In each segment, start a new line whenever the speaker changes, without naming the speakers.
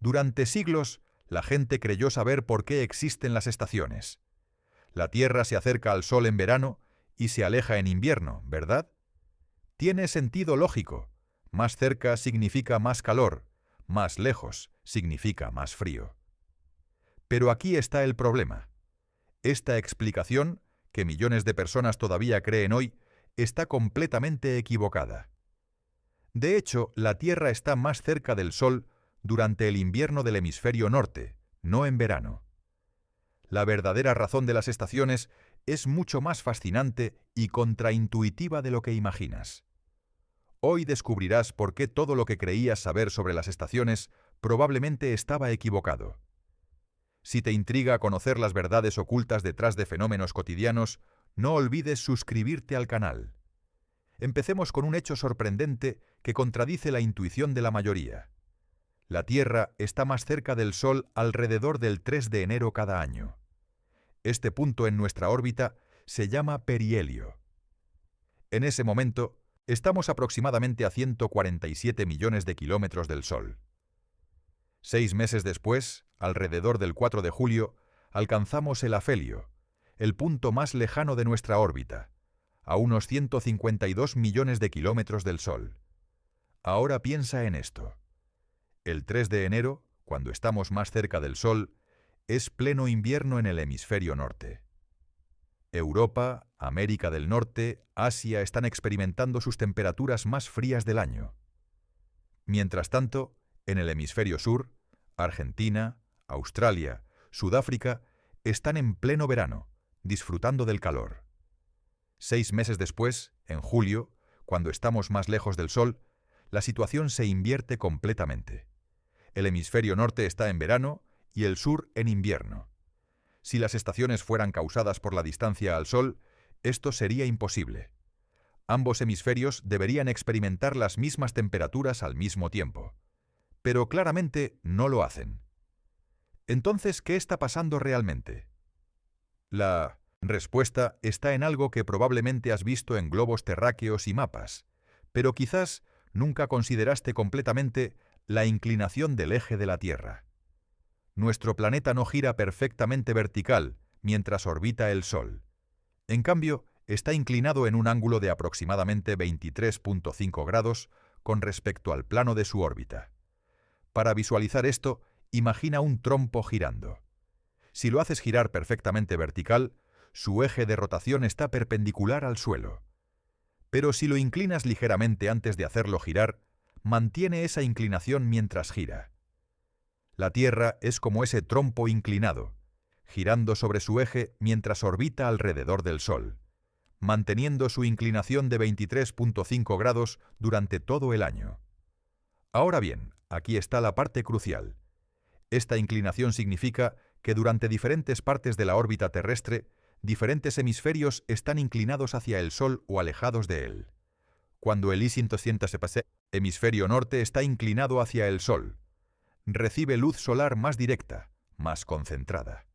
Durante siglos, la gente creyó saber por qué existen las estaciones. La Tierra se acerca al Sol en verano y se aleja en invierno, ¿verdad? Tiene sentido lógico. Más cerca significa más calor, más lejos significa más frío. Pero aquí está el problema. Esta explicación, que millones de personas todavía creen hoy, está completamente equivocada. De hecho, la Tierra está más cerca del Sol durante el invierno del hemisferio norte, no en verano. La verdadera razón de las estaciones es mucho más fascinante y contraintuitiva de lo que imaginas. Hoy descubrirás por qué todo lo que creías saber sobre las estaciones probablemente estaba equivocado. Si te intriga conocer las verdades ocultas detrás de fenómenos cotidianos, no olvides suscribirte al canal. Empecemos con un hecho sorprendente que contradice la intuición de la mayoría. La Tierra está más cerca del Sol alrededor del 3 de enero cada año. Este punto en nuestra órbita se llama perihelio. En ese momento, estamos aproximadamente a 147 millones de kilómetros del Sol. 6 meses después, alrededor del 4 de julio, alcanzamos el afelio, el punto más lejano de nuestra órbita, a unos 152 millones de kilómetros del Sol. Ahora piensa en esto. El 3 de enero, cuando estamos más cerca del Sol, es pleno invierno en el hemisferio norte. Europa, América del Norte, Asia están experimentando sus temperaturas más frías del año. Mientras tanto, en el hemisferio sur, Argentina, Australia, Sudáfrica están en pleno verano, disfrutando del calor. 6 meses después, en julio, cuando estamos más lejos del Sol, la situación se invierte completamente. El hemisferio norte está en verano y el sur en invierno. Si las estaciones fueran causadas por la distancia al Sol, esto sería imposible. Ambos hemisferios deberían experimentar las mismas temperaturas al mismo tiempo. Pero claramente no lo hacen. Entonces, ¿qué está pasando realmente? La respuesta está en algo que probablemente has visto en globos terráqueos y mapas, pero quizás nunca consideraste completamente la inclinación del eje de la Tierra. Nuestro planeta no gira perfectamente vertical mientras orbita el Sol. En cambio, está inclinado en un ángulo de aproximadamente 23.5 grados con respecto al plano de su órbita. Para visualizar esto, imagina un trompo girando. Si lo haces girar perfectamente vertical, su eje de rotación está perpendicular al suelo. Pero si lo inclinas ligeramente antes de hacerlo girar, mantiene esa inclinación mientras gira. La Tierra es como ese trompo inclinado, girando sobre su eje mientras orbita alrededor del Sol, manteniendo su inclinación de 23.5 grados durante todo el año. Ahora bien, aquí está la parte crucial. Esta inclinación significa que durante diferentes partes de la órbita terrestre, diferentes hemisferios están inclinados hacia el Sol o alejados de él. Cuando el hemisferio norte está inclinado hacia el Sol, recibe luz solar más directa, más concentrada.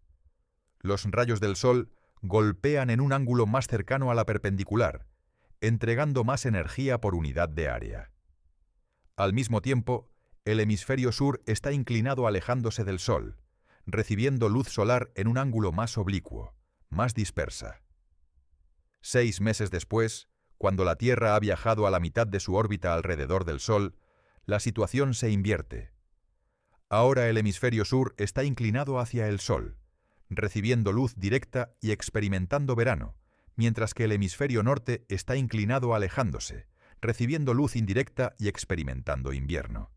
Los rayos del Sol golpean en un ángulo más cercano a la perpendicular, entregando más energía por unidad de área. Al mismo tiempo, el hemisferio sur está inclinado alejándose del Sol, recibiendo luz solar en un ángulo más oblicuo, más dispersa. 6 meses después, cuando la Tierra ha viajado a la mitad de su órbita alrededor del Sol, la situación se invierte. Ahora el hemisferio sur está inclinado hacia el Sol, recibiendo luz directa y experimentando verano, mientras que el hemisferio norte está inclinado alejándose, recibiendo luz indirecta y experimentando invierno.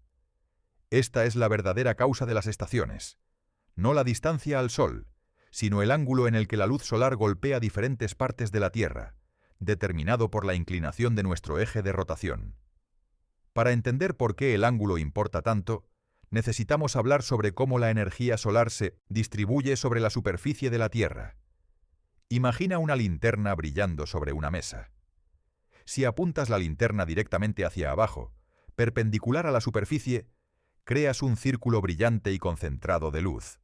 Esta es la verdadera causa de las estaciones. No la distancia al Sol, sino el ángulo en el que la luz solar golpea diferentes partes de la Tierra, determinado por la inclinación de nuestro eje de rotación. Para entender por qué el ángulo importa tanto, necesitamos hablar sobre cómo la energía solar se distribuye sobre la superficie de la Tierra. Imagina una linterna brillando sobre una mesa. Si apuntas la linterna directamente hacia abajo, perpendicular a la superficie, creas un círculo brillante y concentrado de luz.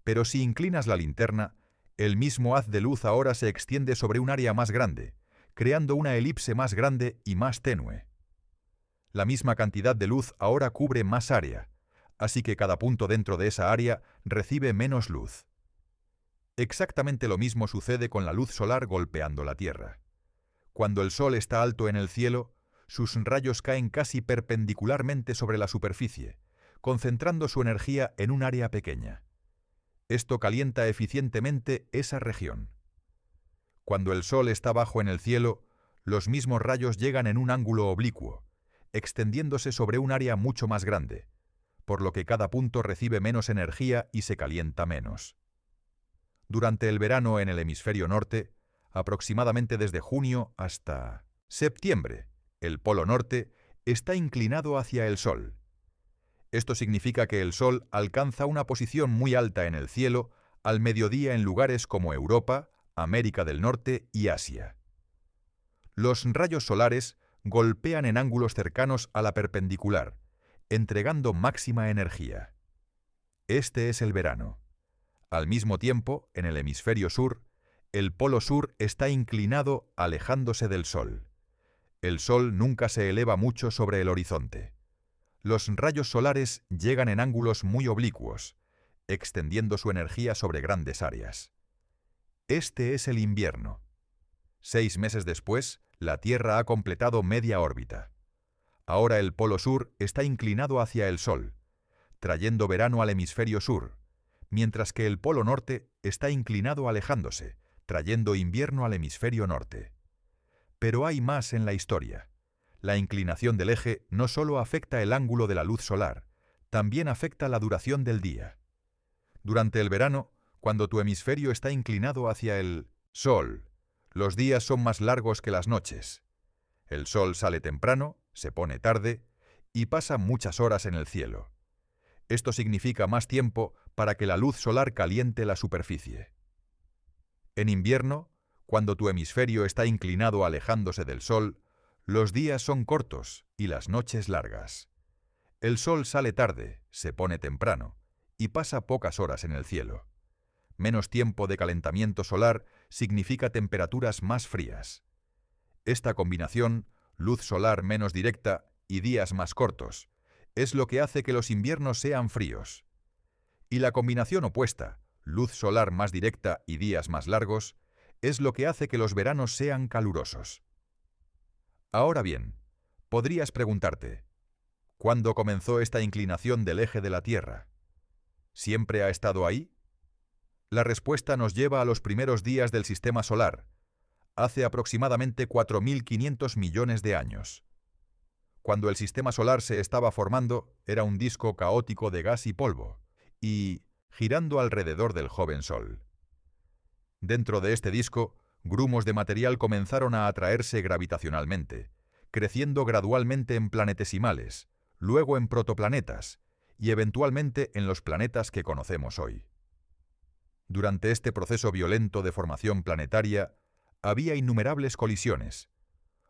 Pero si inclinas la linterna, el mismo haz de luz ahora se extiende sobre un área más grande, creando una elipse más grande y más tenue. La misma cantidad de luz ahora cubre más área, así que cada punto dentro de esa área recibe menos luz. Exactamente lo mismo sucede con la luz solar golpeando la Tierra. Cuando el Sol está alto en el cielo, sus rayos caen casi perpendicularmente sobre la superficie, concentrando su energía en un área pequeña. Esto calienta eficientemente esa región. Cuando el Sol está bajo en el cielo, los mismos rayos llegan en un ángulo oblicuo, extendiéndose sobre un área mucho más grande, por lo que cada punto recibe menos energía y se calienta menos. Durante el verano en el hemisferio norte, aproximadamente desde junio hasta septiembre, el polo norte está inclinado hacia el Sol. Esto significa que el Sol alcanza una posición muy alta en el cielo al mediodía en lugares como Europa, América del Norte y Asia. Los rayos solares golpean en ángulos cercanos a la perpendicular, entregando máxima energía. Este es el verano. Al mismo tiempo, en el hemisferio sur, el polo sur está inclinado alejándose del Sol. El Sol nunca se eleva mucho sobre el horizonte. Los rayos solares llegan en ángulos muy oblicuos, extendiendo su energía sobre grandes áreas. Este es el invierno. 6 meses después, la Tierra ha completado media órbita. Ahora el polo sur está inclinado hacia el Sol, trayendo verano al hemisferio sur, mientras que el polo norte está inclinado alejándose, trayendo invierno al hemisferio norte. Pero hay más en la historia. La inclinación del eje no solo afecta el ángulo de la luz solar, también afecta la duración del día. Durante el verano, cuando tu hemisferio está inclinado hacia el Sol, los días son más largos que las noches. El Sol sale temprano, se pone tarde y pasa muchas horas en el cielo. Esto significa más tiempo para que la luz solar caliente la superficie. En invierno, cuando tu hemisferio está inclinado alejándose del Sol, los días son cortos y las noches largas. El Sol sale tarde, se pone temprano y pasa pocas horas en el cielo. Menos tiempo de calentamiento solar significa temperaturas más frías. Esta combinación, luz solar menos directa y días más cortos, es lo que hace que los inviernos sean fríos. Y la combinación opuesta, luz solar más directa y días más largos, es lo que hace que los veranos sean calurosos. Ahora bien, podrías preguntarte, ¿cuándo comenzó esta inclinación del eje de la Tierra? ¿Siempre ha estado ahí? La respuesta nos lleva a los primeros días del Sistema Solar, hace aproximadamente 4.500 millones de años. Cuando el Sistema Solar se estaba formando, era un disco caótico de gas y polvo, y girando alrededor del joven Sol. Dentro de este disco, grumos de material comenzaron a atraerse gravitacionalmente, creciendo gradualmente en planetesimales, luego en protoplanetas, y eventualmente en los planetas que conocemos hoy. Durante este proceso violento de formación planetaria, había innumerables colisiones.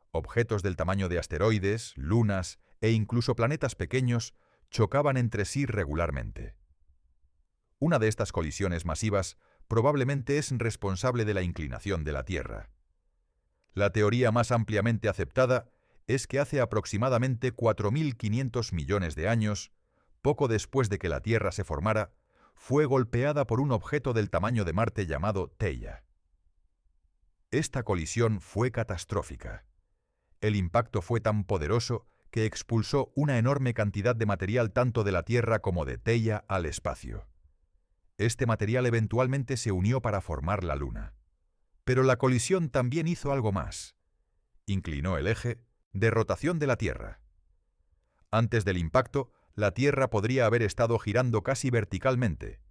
Objetos del tamaño de asteroides, lunas e incluso planetas pequeños chocaban entre sí regularmente. Una de estas colisiones masivas probablemente es responsable de la inclinación de la Tierra. La teoría más ampliamente aceptada es que hace aproximadamente 4.500 millones de años, poco después de que la Tierra se formara, fue golpeada por un objeto del tamaño de Marte llamado Theia. Esta colisión fue catastrófica. El impacto fue tan poderoso que expulsó una enorme cantidad de material tanto de la Tierra como de Theia al espacio. Este material eventualmente se unió para formar la Luna. Pero la colisión también hizo algo más. Inclinó el eje de rotación de la Tierra. Antes del impacto, la Tierra podría haber estado girando casi verticalmente.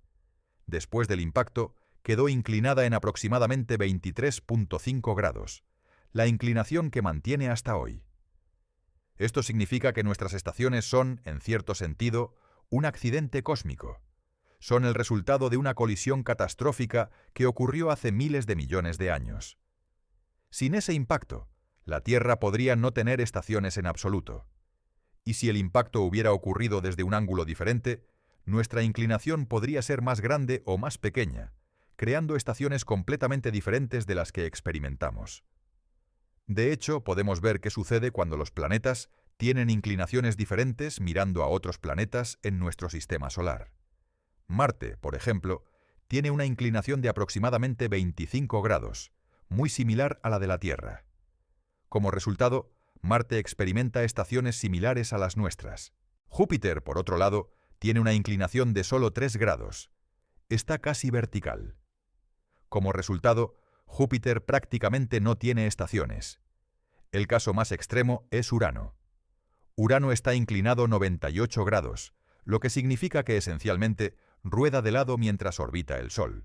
Después del impacto, quedó inclinada en aproximadamente 23.5 grados, la inclinación que mantiene hasta hoy. Esto significa que nuestras estaciones son, en cierto sentido, un accidente cósmico. Son el resultado de una colisión catastrófica que ocurrió hace miles de millones de años. Sin ese impacto, la Tierra podría no tener estaciones en absoluto. Y si el impacto hubiera ocurrido desde un ángulo diferente, nuestra inclinación podría ser más grande o más pequeña, creando estaciones completamente diferentes de las que experimentamos. De hecho, podemos ver qué sucede cuando los planetas tienen inclinaciones diferentes mirando a otros planetas en nuestro sistema solar. Marte, por ejemplo, tiene una inclinación de aproximadamente 25 grados, muy similar a la de la Tierra. Como resultado, Marte experimenta estaciones similares a las nuestras. Júpiter, por otro lado, tiene una inclinación de solo 3 grados. Está casi vertical. Como resultado, Júpiter prácticamente no tiene estaciones. El caso más extremo es Urano. Urano está inclinado 98 grados, lo que significa que esencialmente rueda de lado mientras orbita el Sol.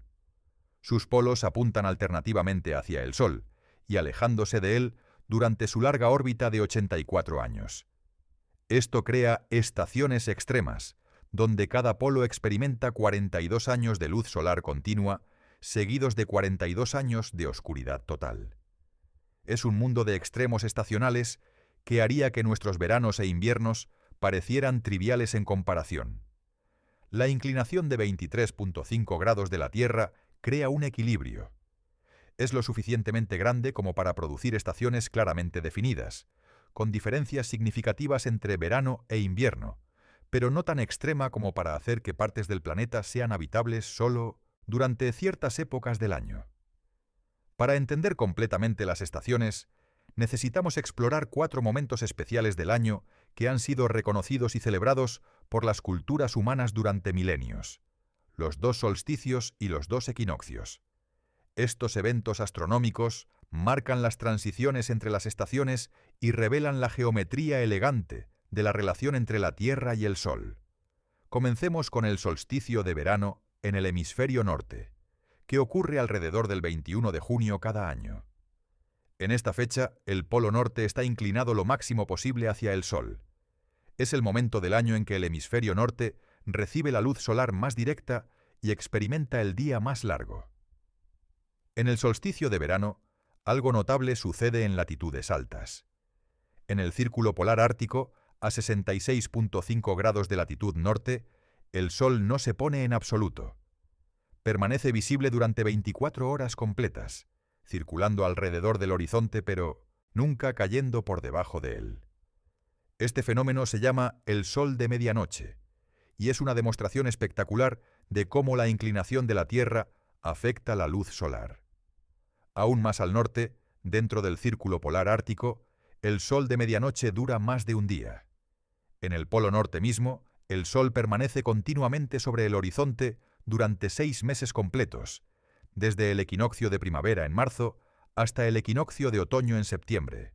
Sus polos apuntan alternativamente hacia el Sol y alejándose de él durante su larga órbita de 84 años. Esto crea estaciones extremas, donde cada polo experimenta 42 años de luz solar continua, seguidos de 42 años de oscuridad total. Es un mundo de extremos estacionales que haría que nuestros veranos e inviernos parecieran triviales en comparación. La inclinación de 23.5 grados de la Tierra crea un equilibrio. Es lo suficientemente grande como para producir estaciones claramente definidas, con diferencias significativas entre verano e invierno, pero no tan extrema como para hacer que partes del planeta sean habitables solo durante ciertas épocas del año. Para entender completamente las estaciones, necesitamos explorar 4 momentos especiales del año que han sido reconocidos y celebrados por las culturas humanas durante milenios: los 2 solsticios y los 2 equinoccios. Estos eventos astronómicos marcan las transiciones entre las estaciones y revelan la geometría elegante de la relación entre la Tierra y el Sol. Comencemos con el solsticio de verano en el hemisferio norte, que ocurre alrededor del 21 de junio cada año. En esta fecha, el polo norte está inclinado lo máximo posible hacia el Sol. Es el momento del año en que el hemisferio norte recibe la luz solar más directa y experimenta el día más largo. En el solsticio de verano, algo notable sucede en latitudes altas. En el círculo polar ártico, a 66.5 grados de latitud norte, el Sol no se pone en absoluto. Permanece visible durante 24 horas completas, circulando alrededor del horizonte pero nunca cayendo por debajo de él. Este fenómeno se llama el Sol de medianoche, y es una demostración espectacular de cómo la inclinación de la Tierra afecta la luz solar. Aún más al norte, dentro del círculo polar ártico, el Sol de medianoche dura más de un día. En el polo norte mismo, el Sol permanece continuamente sobre el horizonte durante 6 meses completos, desde el equinoccio de primavera en marzo hasta el equinoccio de otoño en septiembre.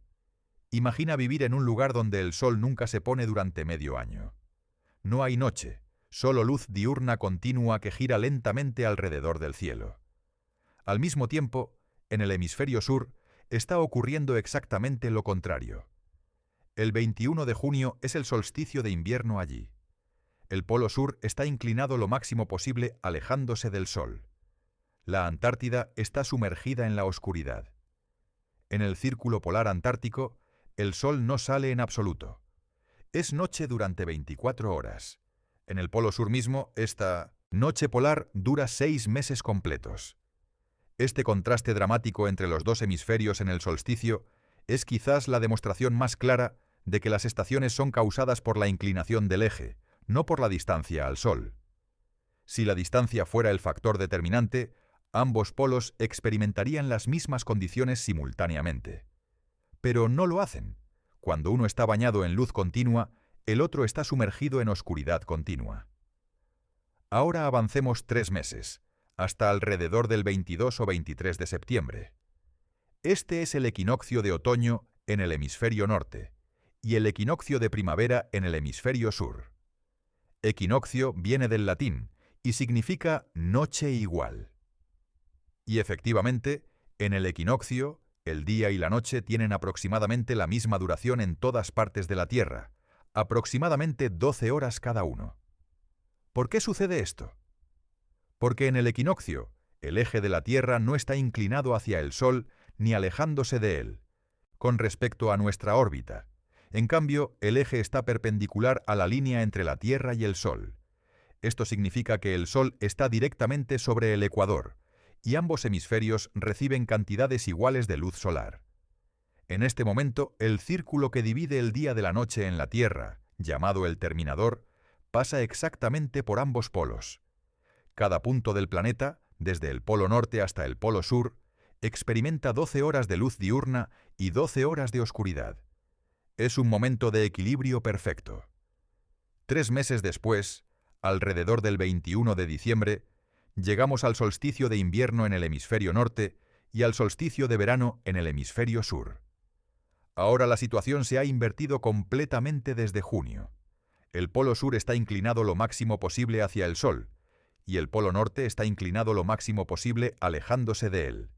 Imagina vivir en un lugar donde el Sol nunca se pone durante medio año. No hay noche, solo luz diurna continua que gira lentamente alrededor del cielo. Al mismo tiempo, en el hemisferio sur, está ocurriendo exactamente lo contrario. El 21 de junio es el solsticio de invierno allí. El polo sur está inclinado lo máximo posible alejándose del Sol. La Antártida está sumergida en la oscuridad. En el círculo polar antártico, el Sol no sale en absoluto. Es noche durante 24 horas. En el polo sur mismo, esta noche polar dura 6 meses completos. Este contraste dramático entre los 2 hemisferios en el solsticio es quizás la demostración más clara de que las estaciones son causadas por la inclinación del eje, no por la distancia al Sol. Si la distancia fuera el factor determinante, ambos polos experimentarían las mismas condiciones simultáneamente. Pero no lo hacen. Cuando uno está bañado en luz continua, el otro está sumergido en oscuridad continua. Ahora avancemos 3 meses, hasta alrededor del 22 o 23 de septiembre. Este es el equinoccio de otoño en el hemisferio norte y el equinoccio de primavera en el hemisferio sur. Equinoccio viene del latín y significa noche igual. Y efectivamente, en el equinoccio, el día y la noche tienen aproximadamente la misma duración en todas partes de la Tierra, aproximadamente 12 horas cada uno. ¿Por qué sucede esto? Porque en el equinoccio, el eje de la Tierra no está inclinado hacia el Sol ni alejándose de él, con respecto a nuestra órbita. En cambio, el eje está perpendicular a la línea entre la Tierra y el Sol. Esto significa que el Sol está directamente sobre el ecuador, y ambos hemisferios reciben cantidades iguales de luz solar. En este momento, el círculo que divide el día de la noche en la Tierra, llamado el terminador, pasa exactamente por ambos polos. Cada punto del planeta, desde el polo norte hasta el polo sur, experimenta 12 horas de luz diurna y 12 horas de oscuridad. Es un momento de equilibrio perfecto. 3 meses después, alrededor del 21 de diciembre, llegamos al solsticio de invierno en el hemisferio norte y al solsticio de verano en el hemisferio sur. Ahora la situación se ha invertido completamente desde junio. El polo sur está inclinado lo máximo posible hacia el sol, y el polo norte está inclinado lo máximo posible alejándose de él.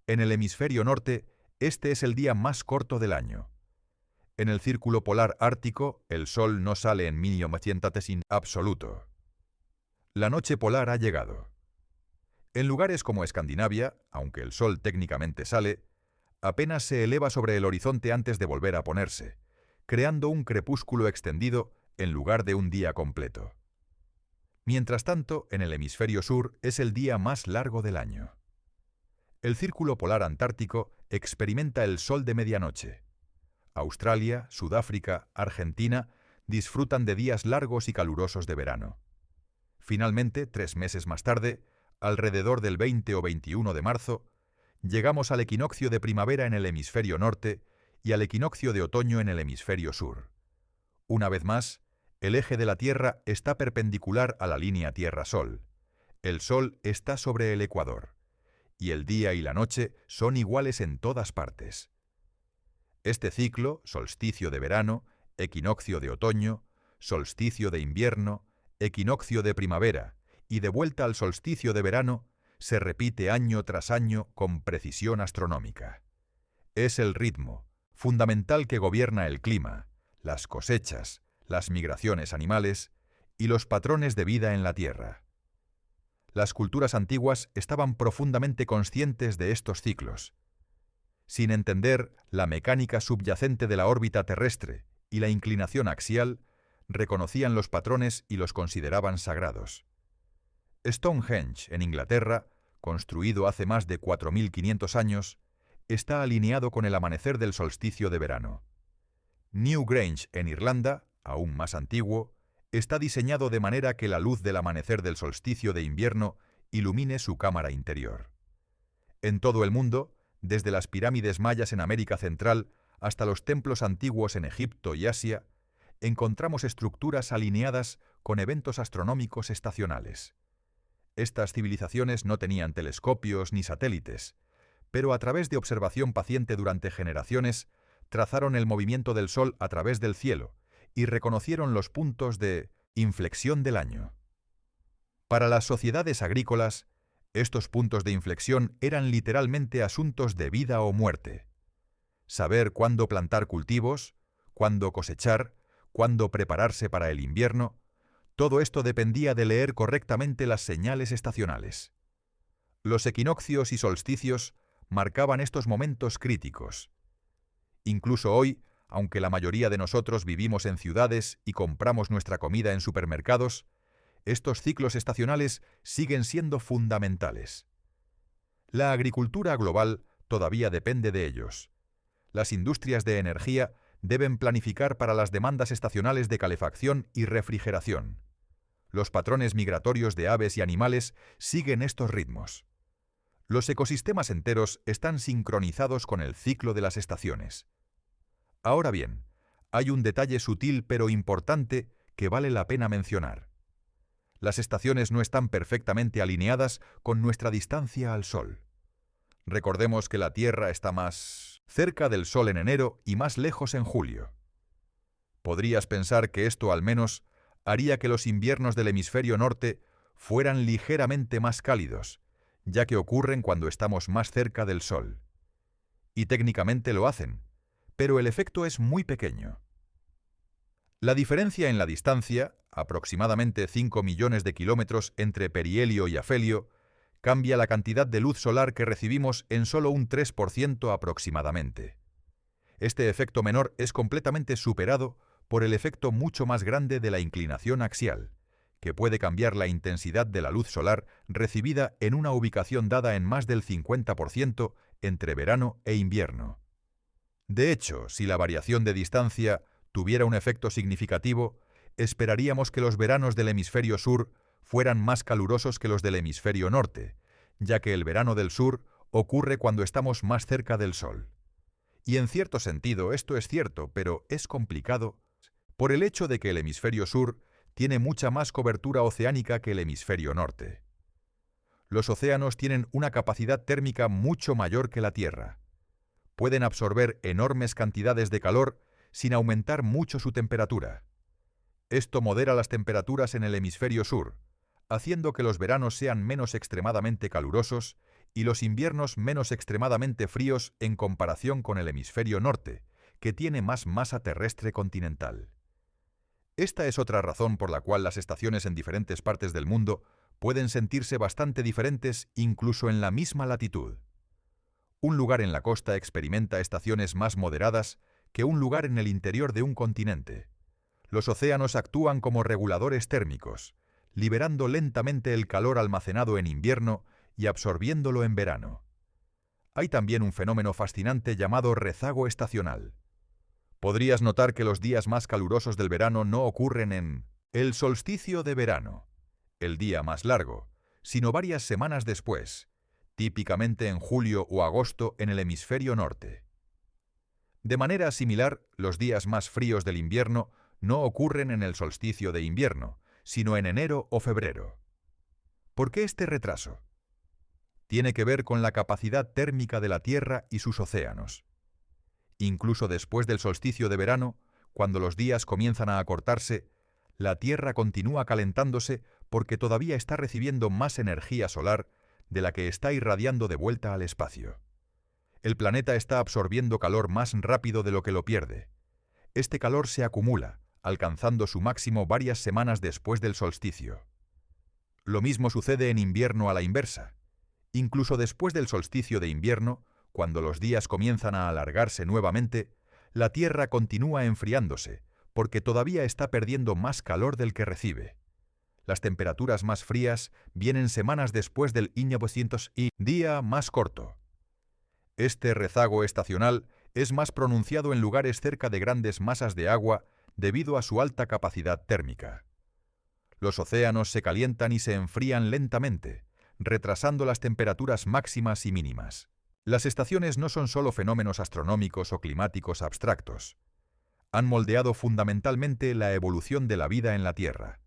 En el hemisferio norte, este es el día más corto del año. En el círculo polar ártico, el sol no sale en en absoluto. La noche polar ha llegado. En lugares como Escandinavia, aunque el sol técnicamente sale, apenas se eleva sobre el horizonte antes de volver a ponerse, creando un crepúsculo extendido en lugar de un día completo. Mientras tanto, en el hemisferio sur es el día más largo del año. El círculo polar antártico experimenta el sol de medianoche. Australia, Sudáfrica, Argentina disfrutan de días largos y calurosos de verano. Finalmente, 3 meses más tarde, alrededor del 20 o 21 de marzo, llegamos al equinoccio de primavera en el hemisferio norte y al equinoccio de otoño en el hemisferio sur. Una vez más, el eje de la Tierra está perpendicular a la línea Tierra-Sol. El Sol está sobre el ecuador, y el día y la noche son iguales en todas partes. Este ciclo, solsticio de verano, equinoccio de otoño, solsticio de invierno, equinoccio de primavera y de vuelta al solsticio de verano, se repite año tras año con precisión astronómica. Es el ritmo fundamental que gobierna el clima, las cosechas, las migraciones animales y los patrones de vida en la Tierra. Las culturas antiguas estaban profundamente conscientes de estos ciclos. Sin entender la mecánica subyacente de la órbita terrestre y la inclinación axial, reconocían los patrones y los consideraban sagrados. Stonehenge, en Inglaterra, construido hace más de 4.500 años, está alineado con el amanecer del solsticio de verano. Newgrange, en Irlanda, aún más antiguo, está diseñado de manera que la luz del amanecer del solsticio de invierno ilumine su cámara interior. En todo el mundo, desde las pirámides mayas en América Central hasta los templos antiguos en Egipto y Asia, encontramos estructuras alineadas con eventos astronómicos estacionales. Estas civilizaciones no tenían telescopios ni satélites, pero a través de observación paciente durante generaciones, trazaron el movimiento del Sol a través del cielo y reconocieron los puntos de inflexión del año. Para las sociedades agrícolas, estos puntos de inflexión eran literalmente asuntos de vida o muerte. Saber cuándo plantar cultivos, cuándo cosechar, cuándo prepararse para el invierno, todo esto dependía de leer correctamente las señales estacionales. Los equinoccios y solsticios marcaban estos momentos críticos. Incluso hoy, aunque la mayoría de nosotros vivimos en ciudades y compramos nuestra comida en supermercados, estos ciclos estacionales siguen siendo fundamentales. La agricultura global todavía depende de ellos. Las industrias de energía deben planificar para las demandas estacionales de calefacción y refrigeración. Los patrones migratorios de aves y animales siguen estos ritmos. Los ecosistemas enteros están sincronizados con el ciclo de las estaciones. Ahora bien, hay un detalle sutil pero importante que vale la pena mencionar. Las estaciones no están perfectamente alineadas con nuestra distancia al Sol. Recordemos que la Tierra está más cerca del Sol en enero y más lejos en julio. Podrías pensar que esto al menos haría que los inviernos del hemisferio norte fueran ligeramente más cálidos, ya que ocurren cuando estamos más cerca del Sol. Y técnicamente lo hacen, pero el efecto es muy pequeño. La diferencia en la distancia, aproximadamente 5 millones de kilómetros entre perihelio y afelio, cambia la cantidad de luz solar que recibimos en solo un 3% aproximadamente. Este efecto menor es completamente superado por el efecto mucho más grande de la inclinación axial, que puede cambiar la intensidad de la luz solar recibida en una ubicación dada en más del 50% entre verano e invierno. De hecho, si la variación de distancia tuviera un efecto significativo, esperaríamos que los veranos del hemisferio sur fueran más calurosos que los del hemisferio norte, ya que el verano del sur ocurre cuando estamos más cerca del Sol. Y en cierto sentido esto es cierto, pero es complicado por el hecho de que el hemisferio sur tiene mucha más cobertura oceánica que el hemisferio norte. Los océanos tienen una capacidad térmica mucho mayor que la Tierra. Pueden absorber enormes cantidades de calor sin aumentar mucho su temperatura. Esto modera las temperaturas en el hemisferio sur, haciendo que los veranos sean menos extremadamente calurosos y los inviernos menos extremadamente fríos en comparación con el hemisferio norte, que tiene más masa terrestre continental. Esta es otra razón por la cual las estaciones en diferentes partes del mundo pueden sentirse bastante diferentes incluso en la misma latitud. Un lugar en la costa experimenta estaciones más moderadas que un lugar en el interior de un continente. Los océanos actúan como reguladores térmicos, liberando lentamente el calor almacenado en invierno y absorbiéndolo en verano. Hay también un fenómeno fascinante llamado rezago estacional. Podrías notar que los días más calurosos del verano no ocurren en el solsticio de verano, el día más largo, sino varias semanas después, típicamente en julio o agosto en el hemisferio norte. De manera similar, los días más fríos del invierno no ocurren en el solsticio de invierno, sino en enero o febrero. ¿Por qué este retraso? Tiene que ver con la capacidad térmica de la Tierra y sus océanos. Incluso después del solsticio de verano, cuando los días comienzan a acortarse, la Tierra continúa calentándose porque todavía está recibiendo más energía solar de la que está irradiando de vuelta al espacio. El planeta está absorbiendo calor más rápido de lo que lo pierde. Este calor se acumula, alcanzando su máximo varias semanas después del solsticio. Lo mismo sucede en invierno a la inversa. Incluso después del solsticio de invierno, cuando los días comienzan a alargarse nuevamente, la Tierra continúa enfriándose, porque todavía está perdiendo más calor del que recibe. Las temperaturas más frías vienen semanas después del día más corto. Este rezago estacional es más pronunciado en lugares cerca de grandes masas de agua debido a su alta capacidad térmica. Los océanos se calientan y se enfrían lentamente, retrasando las temperaturas máximas y mínimas. Las estaciones no son solo fenómenos astronómicos o climáticos abstractos. Han moldeado fundamentalmente la evolución de la vida en la Tierra.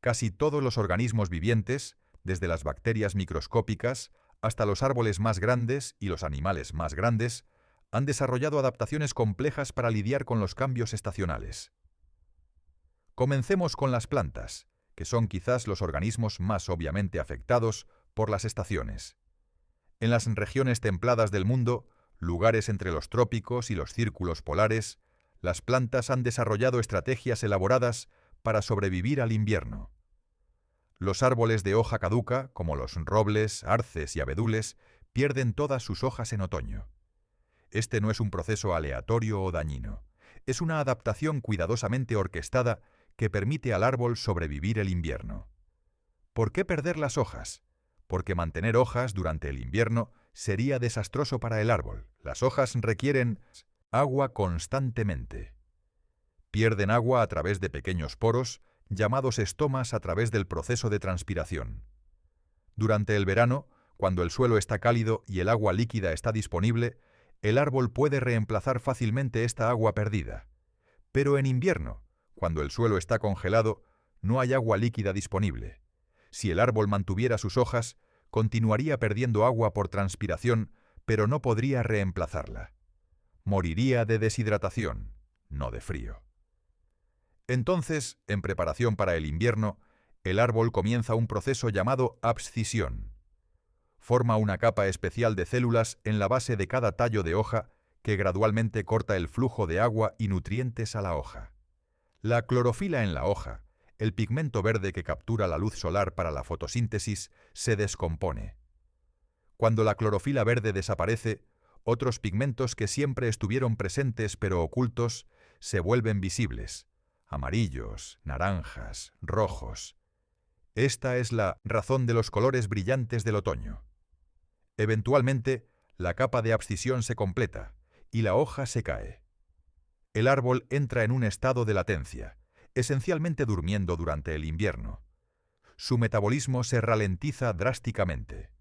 Casi todos los organismos vivientes, desde las bacterias microscópicas hasta los árboles más grandes y los animales más grandes, han desarrollado adaptaciones complejas para lidiar con los cambios estacionales. Comencemos con las plantas, que son quizás los organismos más obviamente afectados por las estaciones. En las regiones templadas del mundo, lugares entre los trópicos y los círculos polares, las plantas han desarrollado estrategias elaboradas para sobrevivir al invierno. Los árboles de hoja caduca, como los robles, arces y abedules, pierden todas sus hojas en otoño. Este no es un proceso aleatorio o dañino. Es una adaptación cuidadosamente orquestada que permite al árbol sobrevivir el invierno. ¿Por qué perder las hojas? Porque mantener hojas durante el invierno sería desastroso para el árbol. Las hojas requieren agua constantemente. Pierden agua a través de pequeños poros, llamados estomas a través del proceso de transpiración. Durante el verano, cuando el suelo está cálido y el agua líquida está disponible, el árbol puede reemplazar fácilmente esta agua perdida. Pero en invierno, cuando el suelo está congelado, no hay agua líquida disponible. Si el árbol mantuviera sus hojas, continuaría perdiendo agua por transpiración, pero no podría reemplazarla. Moriría de deshidratación, no de frío. Entonces, en preparación para el invierno, el árbol comienza un proceso llamado abscisión. Forma una capa especial de células en la base de cada tallo de hoja que gradualmente corta el flujo de agua y nutrientes a la hoja. La clorofila en la hoja, el pigmento verde que captura la luz solar para la fotosíntesis, se descompone. Cuando la clorofila verde desaparece, otros pigmentos que siempre estuvieron presentes pero ocultos se vuelven visibles, amarillos, naranjas, rojos. Esta es la razón de los colores brillantes del otoño. Eventualmente, la capa de abscisión se completa, y la hoja se cae. El árbol entra en un estado de latencia, esencialmente durmiendo durante el invierno. Su metabolismo se ralentiza drásticamente.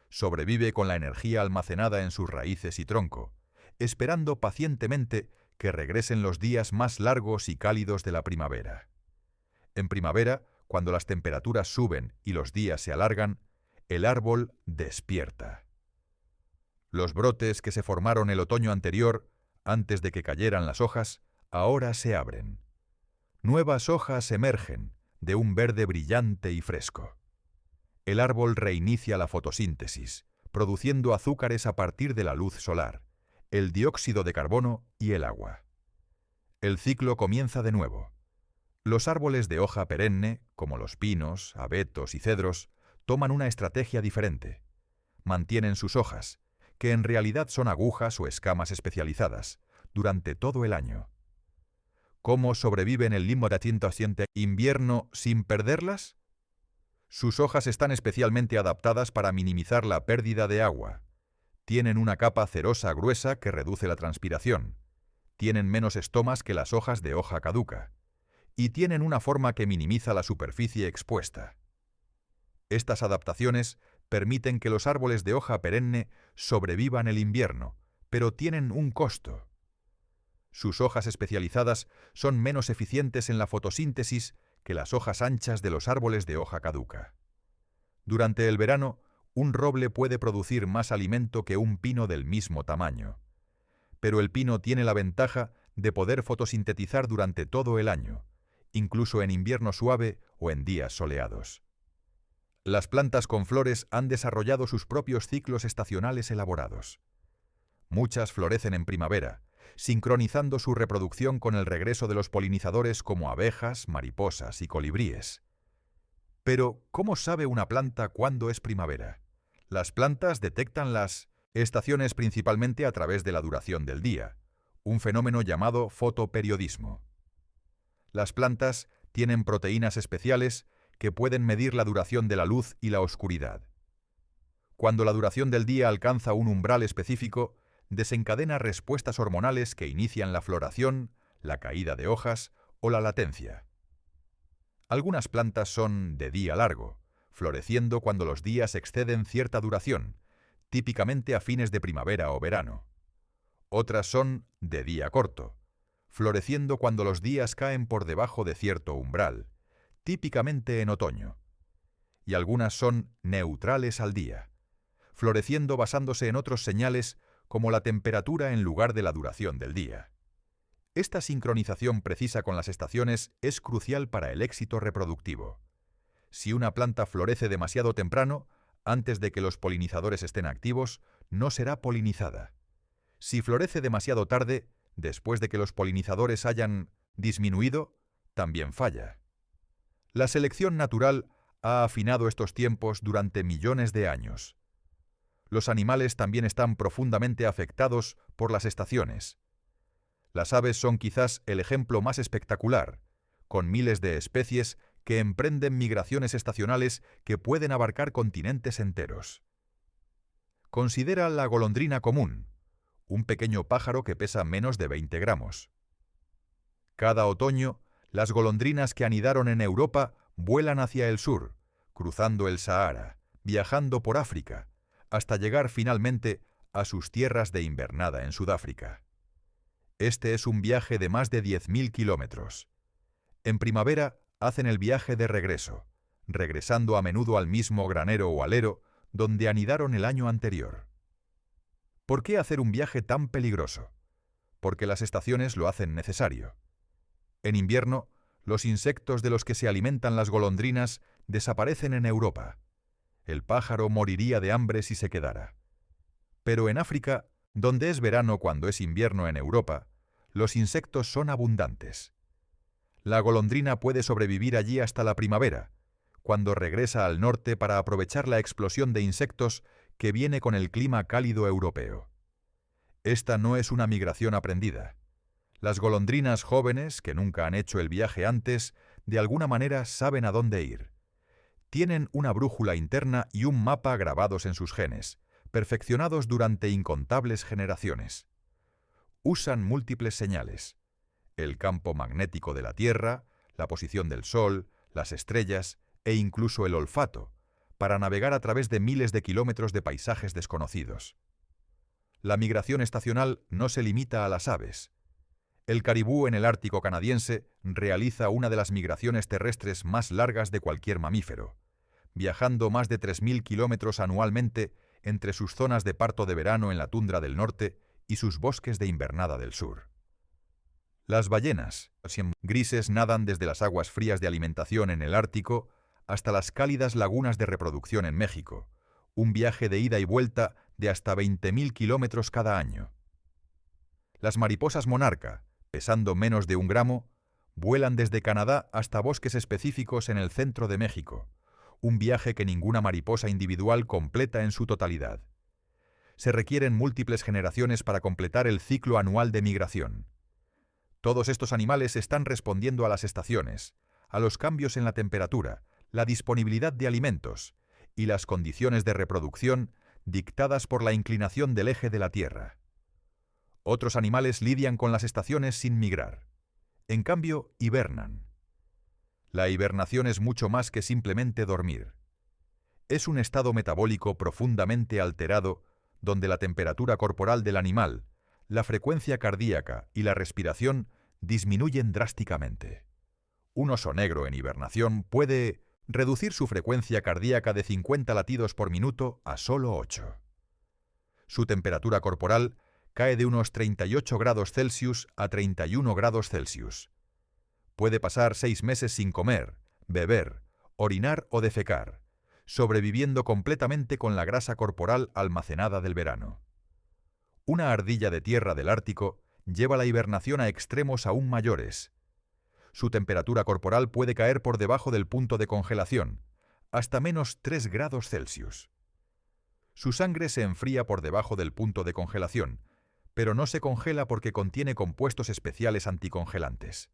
Sobrevive con la energía almacenada en sus raíces y tronco, esperando pacientemente que regresen los días más largos y cálidos de la primavera. En primavera, cuando las temperaturas suben y los días se alargan, el árbol despierta. Los brotes que se formaron el otoño anterior, antes de que cayeran las hojas, ahora se abren. Nuevas hojas emergen de un verde brillante y fresco. El árbol reinicia la fotosíntesis, produciendo azúcares a partir de la luz solar, el dióxido de carbono y el agua. El ciclo comienza de nuevo. Los árboles de hoja perenne, como los pinos, abetos y cedros, toman una estrategia diferente. Mantienen sus hojas, que en realidad son agujas o escamas especializadas, durante todo el año. ¿Cómo sobreviven el limbo de invierno sin perderlas? Sus hojas están especialmente adaptadas para minimizar la pérdida de agua. Tienen una capa cerosa gruesa que reduce la transpiración. Tienen menos estomas que las hojas de hoja caduca. Y tienen una forma que minimiza la superficie expuesta. Estas adaptaciones permiten que los árboles de hoja perenne sobrevivan el invierno, pero tienen un costo. Sus hojas especializadas son menos eficientes en la fotosíntesis que las hojas anchas de los árboles de hoja caduca. Durante el verano, un roble puede producir más alimento que un pino del mismo tamaño. Pero el pino tiene la ventaja de poder fotosintetizar durante todo el año, incluso en invierno suave o en días soleados. Las plantas con flores han desarrollado sus propios ciclos estacionales elaborados. Muchas florecen en primavera, sincronizando su reproducción con el regreso de los polinizadores como abejas, mariposas y colibríes. Pero, ¿cómo sabe una planta cuándo es primavera? Las plantas detectan las estaciones principalmente a través de la duración del día, un fenómeno llamado fotoperiodismo. Las plantas tienen proteínas especiales que pueden medir la duración de la luz y la oscuridad. Cuando la duración del día alcanza un umbral específico, desencadena respuestas hormonales que inician la floración, la caída de hojas o la latencia. Algunas plantas son de día largo, floreciendo cuando los días exceden cierta duración, típicamente a fines de primavera o verano. Otras son de día corto, floreciendo cuando los días caen por debajo de cierto umbral, típicamente en otoño. Y algunas son neutrales al día, floreciendo basándose en otros señales como la temperatura en lugar de la duración del día. Esta sincronización precisa con las estaciones es crucial para el éxito reproductivo. Si una planta florece demasiado temprano, antes de que los polinizadores estén activos, no será polinizada. Si florece demasiado tarde, después de que los polinizadores hayan disminuido, también falla. La selección natural ha afinado estos tiempos durante millones de años. Los animales también están profundamente afectados por las estaciones. Las aves son quizás el ejemplo más espectacular, con miles de especies que emprenden migraciones estacionales que pueden abarcar continentes enteros. Considera la golondrina común, un pequeño pájaro que pesa menos de 20 gramos. Cada otoño, las golondrinas que anidaron en Europa vuelan hacia el sur, cruzando el Sahara, viajando por África, hasta llegar finalmente a sus tierras de invernada en Sudáfrica. Este es un viaje de más de 10.000 kilómetros. En primavera hacen el viaje de regreso, regresando a menudo al mismo granero o alero donde anidaron el año anterior. ¿Por qué hacer un viaje tan peligroso? Porque las estaciones lo hacen necesario. En invierno, los insectos de los que se alimentan las golondrinas desaparecen en Europa. El pájaro moriría de hambre si se quedara. Pero en África, donde es verano cuando es invierno en Europa, los insectos son abundantes. La golondrina puede sobrevivir allí hasta la primavera, cuando regresa al norte para aprovechar la explosión de insectos que viene con el clima cálido europeo. Esta no es una migración aprendida. Las golondrinas jóvenes, que nunca han hecho el viaje antes, de alguna manera saben a dónde ir. Tienen una brújula interna y un mapa grabados en sus genes, perfeccionados durante incontables generaciones. usan múltiples señales: el campo magnético de la Tierra, la posición del Sol, las estrellas e incluso el olfato, para navegar a través de miles de kilómetros de paisajes desconocidos. La migración estacional no se limita a las aves. El caribú en el Ártico canadiense realiza una de las migraciones terrestres más largas de cualquier mamífero, viajando más de 3.000 kilómetros anualmente entre sus zonas de parto de verano en la tundra del norte y sus bosques de invernada del sur. Las ballenas grises nadan desde las aguas frías de alimentación en el Ártico hasta las cálidas lagunas de reproducción en México, un viaje de ida y vuelta de hasta 20.000 kilómetros cada año. Las mariposas monarca, pesando menos de 1 gramo, vuelan desde Canadá hasta bosques específicos en el centro de México, un viaje que ninguna mariposa individual completa en su totalidad. Se requieren múltiples generaciones para completar el ciclo anual de migración. Todos estos animales están respondiendo a las estaciones, a los cambios en la temperatura, la disponibilidad de alimentos y las condiciones de reproducción dictadas por la inclinación del eje de la Tierra. Otros animales lidian con las estaciones sin migrar. En cambio, hibernan. La hibernación es mucho más que simplemente dormir. Es un estado metabólico profundamente alterado donde la temperatura corporal del animal, la frecuencia cardíaca y la respiración disminuyen drásticamente. Un oso negro en hibernación puede reducir su frecuencia cardíaca de 50 latidos por minuto a solo 8. Su temperatura corporal cae de unos 38 grados Celsius a 31 grados Celsius. Puede pasar 6 meses sin comer, beber, orinar o defecar, sobreviviendo completamente con la grasa corporal almacenada del verano. Una ardilla de tierra del Ártico lleva la hibernación a extremos aún mayores. Su temperatura corporal puede caer por debajo del punto de congelación, hasta menos 3 grados Celsius. Su sangre se enfría por debajo del punto de congelación, pero no se congela porque contiene compuestos especiales anticongelantes.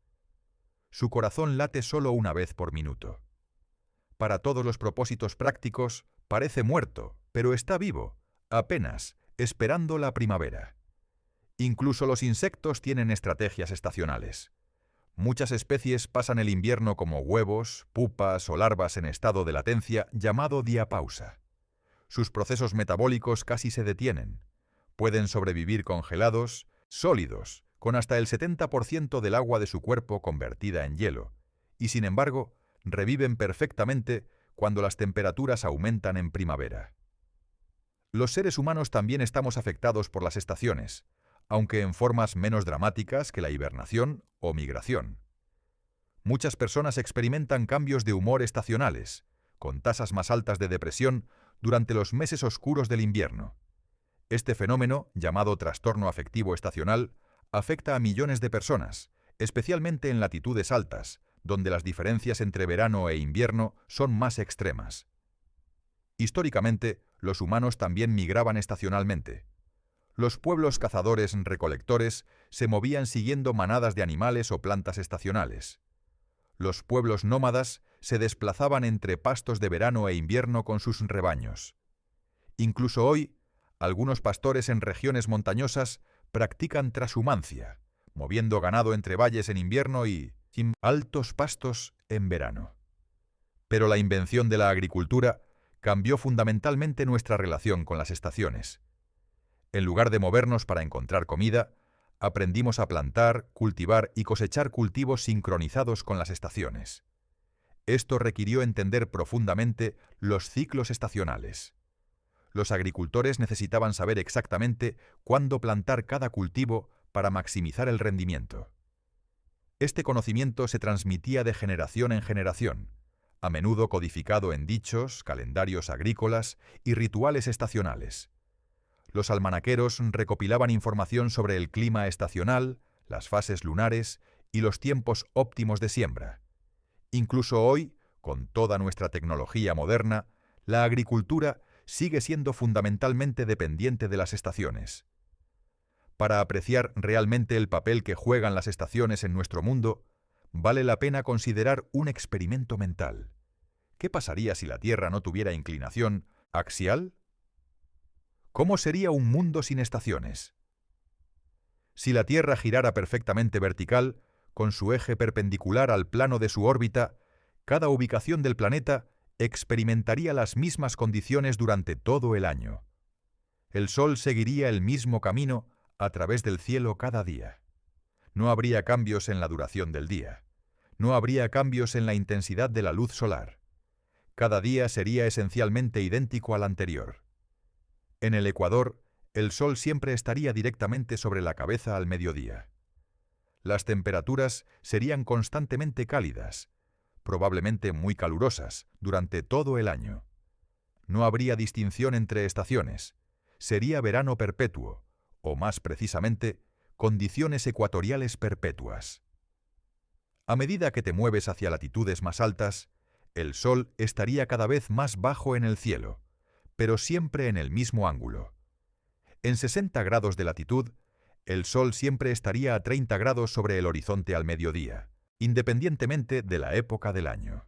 Su corazón late solo 1 vez por minuto. Para todos los propósitos prácticos, parece muerto, pero está vivo, apenas, esperando la primavera. Incluso los insectos tienen estrategias estacionales. Muchas especies pasan el invierno como huevos, pupas o larvas en estado de latencia llamado diapausa. Sus procesos metabólicos casi se detienen. Pueden sobrevivir congelados, sólidos, con hasta el 70% del agua de su cuerpo convertida en hielo, y sin embargo, reviven perfectamente cuando las temperaturas aumentan en primavera. Los seres humanos también estamos afectados por las estaciones, aunque en formas menos dramáticas que la hibernación o migración. Muchas personas experimentan cambios de humor estacionales, con tasas más altas de depresión durante los meses oscuros del invierno. Este fenómeno, llamado trastorno afectivo estacional, afecta a millones de personas, especialmente en latitudes altas, donde las diferencias entre verano e invierno son más extremas. Históricamente, los humanos también migraban estacionalmente. Los pueblos cazadores-recolectores se movían siguiendo manadas de animales o plantas estacionales. Los pueblos nómadas se desplazaban entre pastos de verano e invierno con sus rebaños. Incluso hoy, algunos pastores en regiones montañosas practican trashumancia, moviendo ganado entre valles en invierno y altos pastos en verano. Pero la invención de la agricultura cambió fundamentalmente nuestra relación con las estaciones. En lugar de movernos para encontrar comida, aprendimos a plantar, cultivar y cosechar cultivos sincronizados con las estaciones. Esto requirió entender profundamente los ciclos estacionales. Los agricultores necesitaban saber exactamente cuándo plantar cada cultivo para maximizar el rendimiento. Este conocimiento se transmitía de generación en generación, a menudo codificado en dichos, calendarios agrícolas y rituales estacionales. Los almanaqueros recopilaban información sobre el clima estacional, las fases lunares y los tiempos óptimos de siembra. Incluso hoy, con toda nuestra tecnología moderna, la agricultura sigue siendo fundamentalmente dependiente de las estaciones. Para apreciar realmente el papel que juegan las estaciones en nuestro mundo, vale la pena considerar un experimento mental. ¿Qué pasaría si la Tierra no tuviera inclinación axial? ¿Cómo sería un mundo sin estaciones? Si la Tierra girara perfectamente vertical, con su eje perpendicular al plano de su órbita, cada ubicación del planeta experimentaría las mismas condiciones durante todo el año. El Sol seguiría el mismo camino a través del cielo cada día. No habría cambios en la duración del día. No habría cambios en la intensidad de la luz solar. Cada día sería esencialmente idéntico al anterior. En el ecuador, el Sol siempre estaría directamente sobre la cabeza al mediodía. Las temperaturas serían constantemente cálidas, probablemente muy calurosas, durante todo el año. No habría distinción entre estaciones. Sería verano perpetuo, o más precisamente, condiciones ecuatoriales perpetuas. A medida que te mueves hacia latitudes más altas, el Sol estaría cada vez más bajo en el cielo, pero siempre en el mismo ángulo. En 60 grados de latitud, el Sol siempre estaría a 30 grados sobre el horizonte al mediodía, independientemente de la época del año.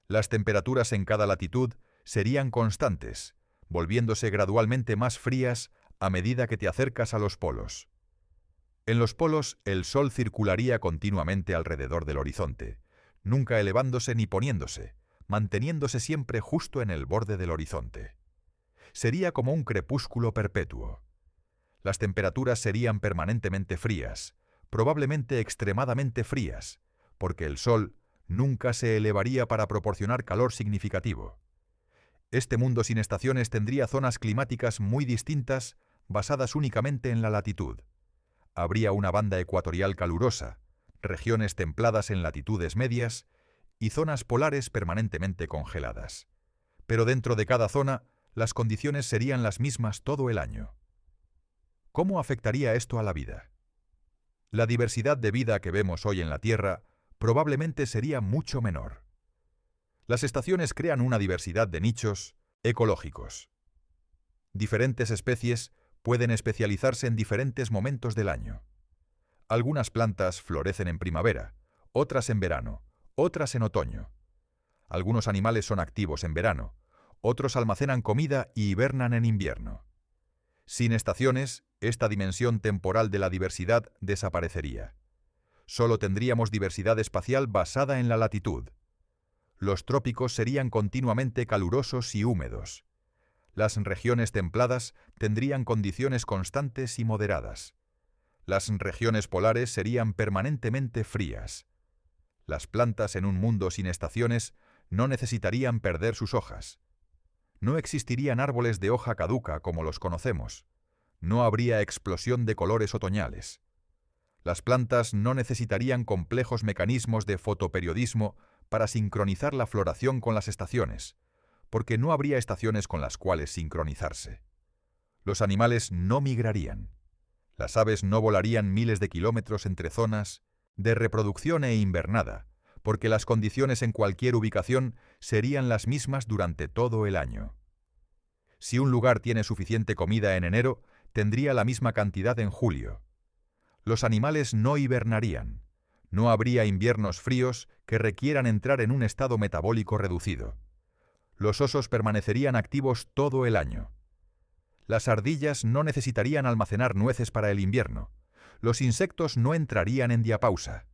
Las temperaturas en cada latitud serían constantes, volviéndose gradualmente más frías a medida que te acercas a los polos. En los polos, el Sol circularía continuamente alrededor del horizonte, nunca elevándose ni poniéndose, manteniéndose siempre justo en el borde del horizonte. Sería como un crepúsculo perpetuo. Las temperaturas serían permanentemente frías, probablemente extremadamente frías, porque el Sol nunca se elevaría para proporcionar calor significativo. Este mundo sin estaciones tendría zonas climáticas muy distintas, basadas únicamente en la latitud. Habría una banda ecuatorial calurosa, regiones templadas en latitudes medias y zonas polares permanentemente congeladas. Pero dentro de cada zona, las condiciones serían las mismas todo el año. ¿Cómo afectaría esto a la vida? La diversidad de vida que vemos hoy en la Tierra probablemente sería mucho menor. Las estaciones crean una diversidad de nichos ecológicos. Diferentes especies pueden especializarse en diferentes momentos del año. Algunas plantas florecen en primavera, otras en verano, otras en otoño. Algunos animales son activos en verano, otros almacenan comida y hibernan en invierno. Sin estaciones, esta dimensión temporal de la diversidad desaparecería. Solo tendríamos diversidad espacial basada en la latitud. Los trópicos serían continuamente calurosos y húmedos. Las regiones templadas tendrían condiciones constantes y moderadas. Las regiones polares serían permanentemente frías. Las plantas en un mundo sin estaciones no necesitarían perder sus hojas. No existirían árboles de hoja caduca como los conocemos. No habría explosión de colores otoñales. Las plantas no necesitarían complejos mecanismos de fotoperiodismo para sincronizar la floración con las estaciones, porque no habría estaciones con las cuales sincronizarse. Los animales no migrarían. Las aves no volarían miles de kilómetros entre zonas de reproducción e invernada, porque las condiciones en cualquier ubicación serían las mismas durante todo el año. Si un lugar tiene suficiente comida en enero, tendría la misma cantidad en julio. Los animales no hibernarían. No habría inviernos fríos que requieran entrar en un estado metabólico reducido. Los osos permanecerían activos todo el año. Las ardillas no necesitarían almacenar nueces para el invierno. Los insectos no entrarían en diapausa.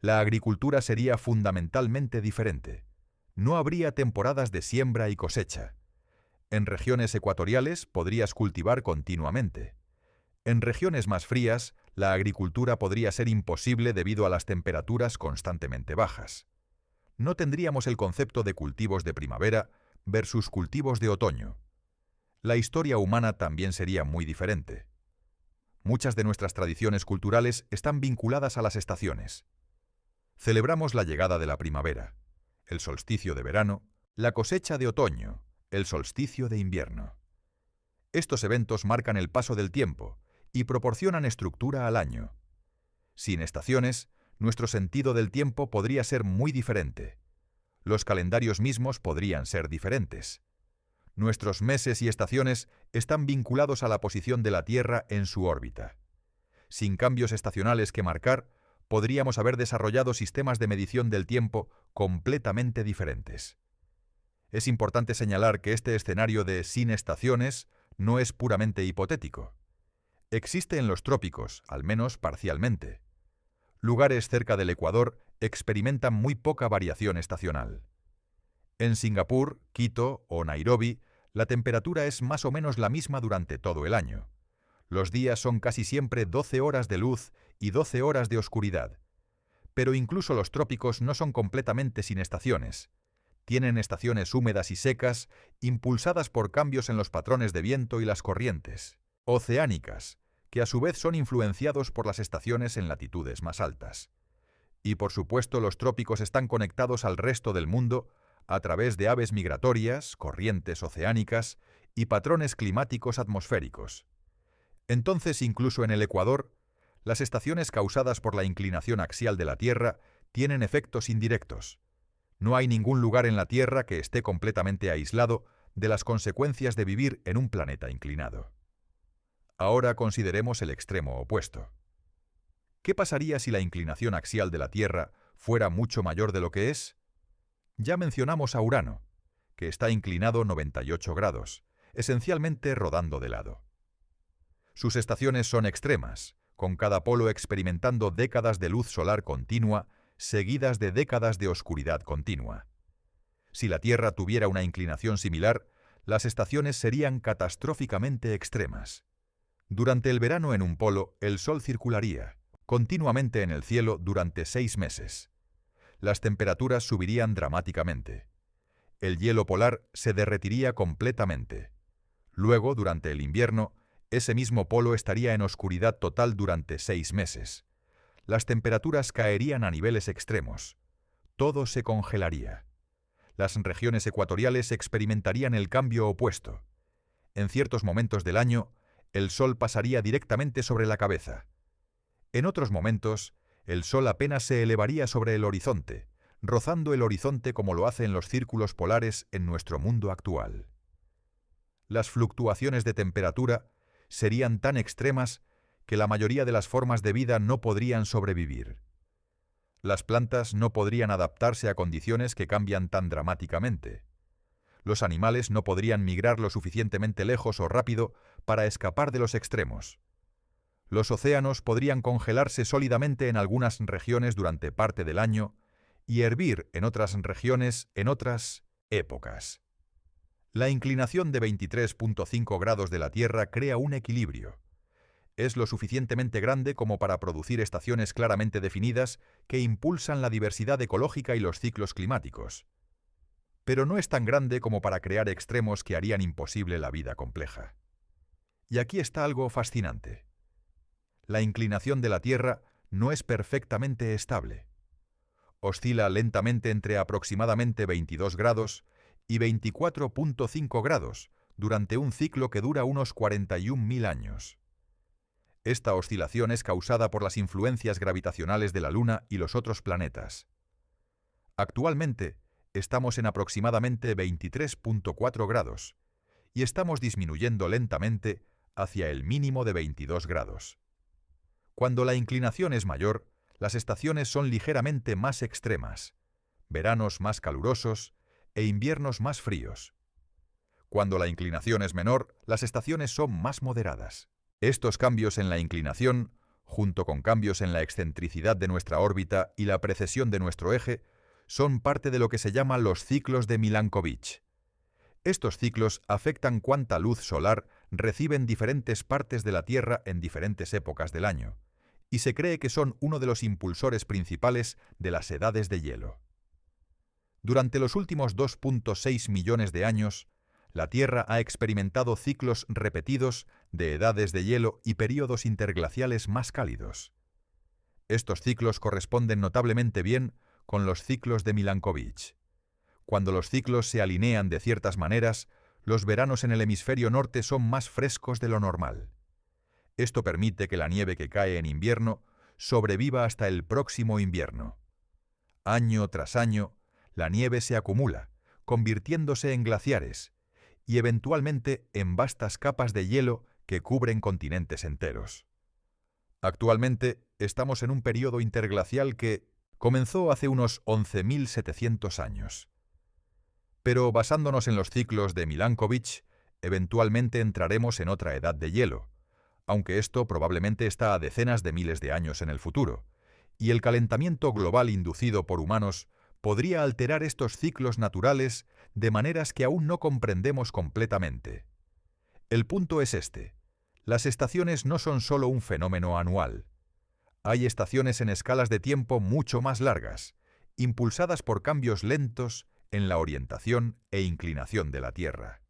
La agricultura sería fundamentalmente diferente. No habría temporadas de siembra y cosecha. En regiones ecuatoriales podrías cultivar continuamente. En regiones más frías, la agricultura podría ser imposible debido a las temperaturas constantemente bajas. No tendríamos el concepto de cultivos de primavera versus cultivos de otoño. La historia humana también sería muy diferente. Muchas de nuestras tradiciones culturales están vinculadas a las estaciones. Celebramos la llegada de la primavera, el solsticio de verano, la cosecha de otoño, el solsticio de invierno. Estos eventos marcan el paso del tiempo y proporcionan estructura al año. Sin estaciones, nuestro sentido del tiempo podría ser muy diferente. Los calendarios mismos podrían ser diferentes. Nuestros meses y estaciones están vinculados a la posición de la Tierra en su órbita. Sin cambios estacionales que marcar, podríamos haber desarrollado sistemas de medición del tiempo completamente diferentes. Es importante señalar que este escenario de sin estaciones no es puramente hipotético. Existe en los trópicos, al menos parcialmente. Lugares cerca del Ecuador experimentan muy poca variación estacional. En Singapur, Quito o Nairobi, la temperatura es más o menos la misma durante todo el año. Los días son casi siempre 12 horas de luz y 12 horas de oscuridad. Pero incluso los trópicos no son completamente sin estaciones. Tienen estaciones húmedas y secas, impulsadas por cambios en los patrones de viento y las corrientes oceánicas, que a su vez son influenciados por las estaciones en latitudes más altas. Y por supuesto los trópicos están conectados al resto del mundo a través de aves migratorias, corrientes oceánicas y patrones climáticos atmosféricos. Entonces, incluso en el Ecuador, las estaciones causadas por la inclinación axial de la Tierra tienen efectos indirectos. No hay ningún lugar en la Tierra que esté completamente aislado de las consecuencias de vivir en un planeta inclinado. Ahora consideremos el extremo opuesto. ¿Qué pasaría si la inclinación axial de la Tierra fuera mucho mayor de lo que es? Ya mencionamos a Urano, que está inclinado 98 grados, esencialmente rodando de lado. Sus estaciones son extremas, con cada polo experimentando décadas de luz solar continua, seguidas de décadas de oscuridad continua. Si la Tierra tuviera una inclinación similar, las estaciones serían catastróficamente extremas. Durante el verano en un polo, el Sol circularía continuamente en el cielo durante 6 meses. Las temperaturas subirían dramáticamente. El hielo polar se derretiría completamente. Luego, durante el invierno, ese mismo polo estaría en oscuridad total durante 6 meses. Las temperaturas caerían a niveles extremos. Todo se congelaría. Las regiones ecuatoriales experimentarían el cambio opuesto. En ciertos momentos del año, el Sol pasaría directamente sobre la cabeza. En otros momentos, el Sol apenas se elevaría sobre el horizonte, rozando el horizonte como lo hacen los círculos polares en nuestro mundo actual. Las fluctuaciones de temperatura serían tan extremas que la mayoría de las formas de vida no podrían sobrevivir. Las plantas no podrían adaptarse a condiciones que cambian tan dramáticamente. Los animales no podrían migrar lo suficientemente lejos o rápido para escapar de los extremos. Los océanos podrían congelarse sólidamente en algunas regiones durante parte del año y hervir en otras regiones en otras épocas. La inclinación de 23.5 grados de la Tierra crea un equilibrio. Es lo suficientemente grande como para producir estaciones claramente definidas que impulsan la diversidad ecológica y los ciclos climáticos. Pero no es tan grande como para crear extremos que harían imposible la vida compleja. Y aquí está algo fascinante. La inclinación de la Tierra no es perfectamente estable. Oscila lentamente entre aproximadamente 22 grados y 24.5 grados durante un ciclo que dura unos 41.000 años. Esta oscilación es causada por las influencias gravitacionales de la Luna y los otros planetas. Actualmente, estamos en aproximadamente 23.4 grados y estamos disminuyendo lentamente hacia el mínimo de 22 grados. Cuando la inclinación es mayor, las estaciones son ligeramente más extremas, veranos más calurosos e inviernos más fríos. Cuando la inclinación es menor, las estaciones son más moderadas. Estos cambios en la inclinación, junto con cambios en la excentricidad de nuestra órbita y la precesión de nuestro eje, son parte de lo que se llama los ciclos de Milankovitch. Estos ciclos afectan cuánta luz solar reciben diferentes partes de la Tierra en diferentes épocas del año, y se cree que son uno de los impulsores principales de las edades de hielo. Durante los últimos 2.6 millones de años, la Tierra ha experimentado ciclos repetidos de edades de hielo y períodos interglaciales más cálidos. Estos ciclos corresponden notablemente bien con los ciclos de Milankovitch. Cuando los ciclos se alinean de ciertas maneras, los veranos en el hemisferio norte son más frescos de lo normal. Esto permite que la nieve que cae en invierno sobreviva hasta el próximo invierno. Año tras año, la nieve se acumula, convirtiéndose en glaciares, y eventualmente en vastas capas de hielo que cubren continentes enteros. Actualmente estamos en un período interglacial que comenzó hace unos 11.700 años. Pero basándonos en los ciclos de Milankovitch, eventualmente entraremos en otra edad de hielo, aunque esto probablemente está a decenas de miles de años en el futuro, y el calentamiento global inducido por humanos podría alterar estos ciclos naturales de maneras que aún no comprendemos completamente. El punto es este: las estaciones no son solo un fenómeno anual. Hay estaciones en escalas de tiempo mucho más largas, impulsadas por cambios lentos en la orientación e inclinación de la Tierra.